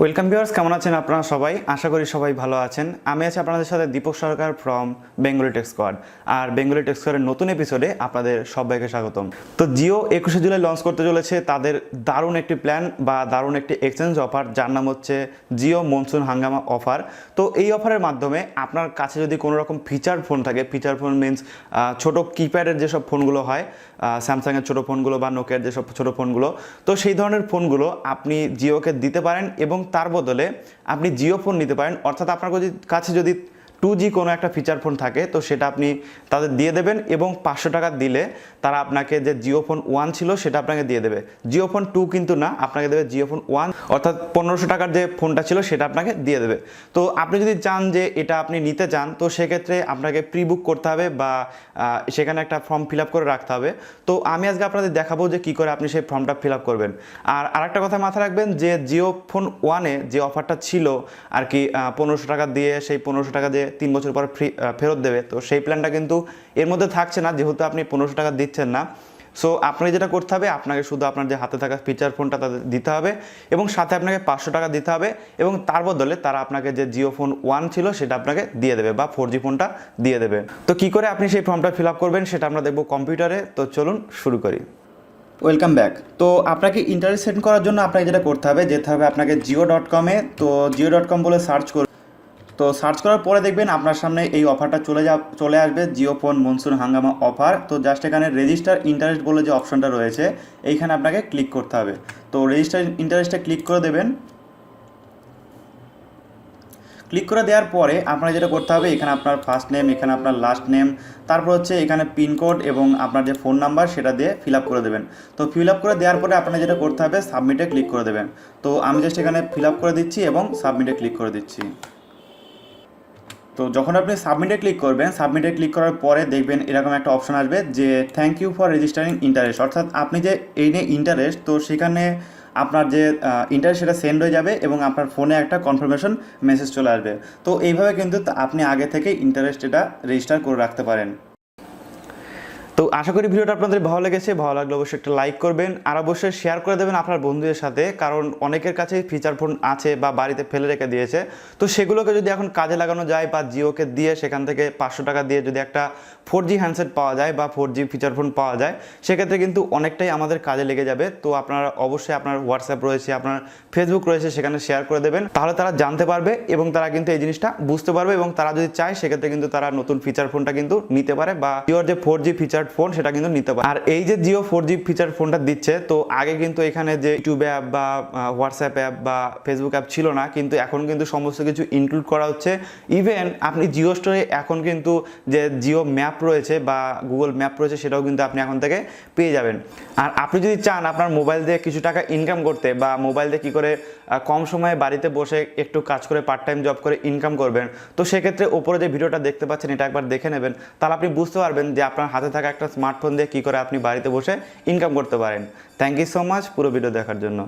Welcome viewers, কেমন আছেন আপনারা সবাই? আশা করি সবাই ভালো আছেন। আমি আছি আপনাদের সাথে Deepak Sarkar from Bengali tech squad. আর বেঙ্গলি টেক স্কোয়াডের নতুন এপিসোডে আপনাদের সবাইকে স্বাগতম। তো জিও 21শে জুলাই লঞ্চ করতে চলেছে তাদের দারুণ একটি প্ল্যান বা দারুণ একটি এক্সচেঞ্জ অফার, যার নাম হচ্ছে জিও মনসুন হাঙ্গামা অফার। তো এই অফারের মাধ্যমে আপনার কাছে যদি কোনো রকম ফিচার ফোন থাকে, ফিচার ফোন মিনস ছোটো কিপ্যাডের যেসব ফোনগুলো হয়, স্যামসাংয়ের ছোটো ফোনগুলো বা নোকিয়ার যেসব ছোটো ফোনগুলো, তো সেই ধরনের ফোনগুলো আপনি জিওকে দিতে পারেন এবং তার বদলে আপনি জিও ফোন নিতে পারেন। অর্থাৎ আপনার কাছে যদি 2G কোনো একটা ফিচার ফোন থাকে তো সেটা আপনি তাদের দিয়ে দেবেন এবং 500 টাকা দিলে তারা আপনাকে যে জিও ফোন 1 ছিল সেটা আপনাকে দিয়ে দেবে। জিও ফোন 2 কিন্তু না, আপনাকে দেবে জিও ফোন 1, অর্থাৎ 1500 টাকার যে ফোনটা ছিল সেটা আপনাকে দিয়ে দেবে। তো আপনি যদি চান যে এটা আপনি নিতে চান তো সেক্ষেত্রে আপনাকে প্রি বুক করতে হবে বা সেখানে একটা ফর্ম ফিল আপ করে রাখতে হবে। তো আমি আজকে আপনাদের দেখাবো যে কী করে আপনি সেই ফর্মটা ফিল আপ করবেন। আর আরেকটা কথা মাথায় রাখবেন যে জিও ফোন 1-এ যে অফারটা ছিল আর কি, 1500 টাকা দিয়ে সেই 1500 টাকা দিয়ে 3 বছর পর ফেরত দেবে, তো সেই প্ল্যানটা কিন্তু এর মধ্যে থাকছে না, যেহেতু আপনি 1500 টাকা দিচ্ছেন না। সো আপনাকে যেটা করতে হবে, আপনাকে শুধু আপনার যে হাতে থাকা ফিচার ফোনটা তাদের দিতে হবে এবং সাথে আপনাকে 500 টাকা দিতে হবে এবং তার বদলে তারা আপনাকে যে জিও ফোন 1 ছিল সেটা আপনাকে দিয়ে দেবে বা 4G ফোনটা দিয়ে দেবে। তো কী করে আপনি সেই ফর্মটা ফিল আপ করবেন সেটা আমরা দেখবো কম্পিউটারে। তো চলুন শুরু করি। Welcome back. তো আপনাকে ইন্টারেস্ট সেট করার জন্য আপনাকে যেটা করতে হবে, যেতে হবে আপনাকে জিও.com-এ। তো জিও.com বলে সার্চ করুন। তো সার্চ করার পরে দেখবেন আপনার সামনে এই অফারটা চলে আসবে, জিও ফোন মনসুন হাঙ্গামা অফার। তো জাস্ট এখানে রেজিস্টার ইন্টারেস্ট বলে যে অপশনটা রয়েছে এইখানে আপনাকে ক্লিক করতে হবে। তো রেজিস্টার ইন্টারেস্টে ক্লিক করে দেবেন। ক্লিক করে দেওয়ার পরে আপনার যেটা করতে হবে, এখানে আপনার ফার্স্ট নেম, এখানে আপনার লাস্ট নেম, তারপর হচ্ছে এখানে পিনকোড এবং আপনার যে ফোন নাম্বার সেটা দিয়ে ফিল আপ করে দেবেন। তো ফিল আপ করে দেওয়ার পরে আপনার যেটা করতে হবে, সাবমিটে ক্লিক করে দেবেন। তো আমি জাস্ট এখানে ফিল আপ করে দিচ্ছি এবং সাবমিটে ক্লিক করে দিচ্ছি। তো যখন আপনি সাবমিটে ক্লিক করবেন, সাবমিটে ক্লিক করার পরে দেখবেন এরকম একটা অপশন আসবে যে thank you for registering interest, অর্থাৎ আপনি যে এই নিয়ে ইন্টারেস্ট, তো সেখানে আপনার যে ইন্টারেস্ট সেটা সেন্ড হয়ে যাবে এবং আপনার ফোনে একটা কনফার্মেশন মেসেজ চলে আসবে। তো এইভাবে কিন্তু আপনি আগে থেকে ইন্টারেস্ট এটা রেজিস্টার করে রাখতে পারেন। তো আশা করি ভিডিওটা আপনাদের ভালো লেগেছে। ভালো লাগলে অবশ্যই একটা লাইক করবেন আর অবশ্যই শেয়ার করে দেবেন আপনার বন্ধুদের সাথে, কারণ অনেকের কাছে ফিচার ফোন আছে বা বাড়িতে ফেলে রেখে দিয়েছে। তো সেগুলোকে যদি এখন কাজে লাগানো যায় বা জিওকে দিয়ে সেখান থেকে 500 টাকা দিয়ে যদি একটা 4G হ্যান্ডসেট পাওয়া যায় বা 4G ফিচার ফোন পাওয়া যায়, সেক্ষেত্রে কিন্তু অনেকটাই আমাদের কাজে লেগে যাবে। তো আপনারা অবশ্যই আপনার হোয়াটসঅ্যাপ রয়েছে, আপনার ফেসবুক রয়েছে, সেখানে শেয়ার করে দেবেন, তাহলে তারা জানতে পারবে এবং তারা কিন্তু এই জিনিসটা বুঝতে পারবে এবং তারা যদি চায় সেক্ষেত্রে কিন্তু তারা নতুন ফিচার ফোনটা কিন্তু নিতে পারে বা জিওর যে 4G ফিচার ফোন সেটা কিন্তু নিতে পারে। আর এই যে জিও 4G ফিচার ফোনটা দিচ্ছে, তো আগে কিন্তু এখানে যে ইউটিউব অ্যাপ বা হোয়াটসঅ্যাপ অ্যাপ বা ফেসবুক অ্যাপ ছিল না, কিন্তু এখন কিন্তু সমস্ত কিছু ইনক্লুড করা হচ্ছে। ইভেন আপনি জিও স্টোরে এখন কিন্তু যে জিও ম্যাপ রয়েছে বা গুগল ম্যাপ রয়েছে সেটাও কিন্তু আপনি এখন থেকে পেয়ে যাবেন। আর আপনি যদি চান আপনার মোবাইল দিয়ে কিছু টাকা ইনকাম করতে বা মোবাইল দিয়ে কী করে কম সময়ে বাড়িতে বসে একটু কাজ করে পার্ট টাইম জব করে ইনকাম করবেন, তো সেক্ষেত্রে ওপরে যে ভিডিওটা দেখতে পাচ্ছেন এটা একবার দেখে নেবেন, তাহলে আপনি বুঝতে পারবেন যে আপনার হাতে থাকা একটা স্মার্টফোন দিয়ে কী করে আপনি বাড়িতে বসে ইনকাম করতে পারেন। থ্যাংক ইউ সো মাচ পুরো ভিডিও দেখার জন্য।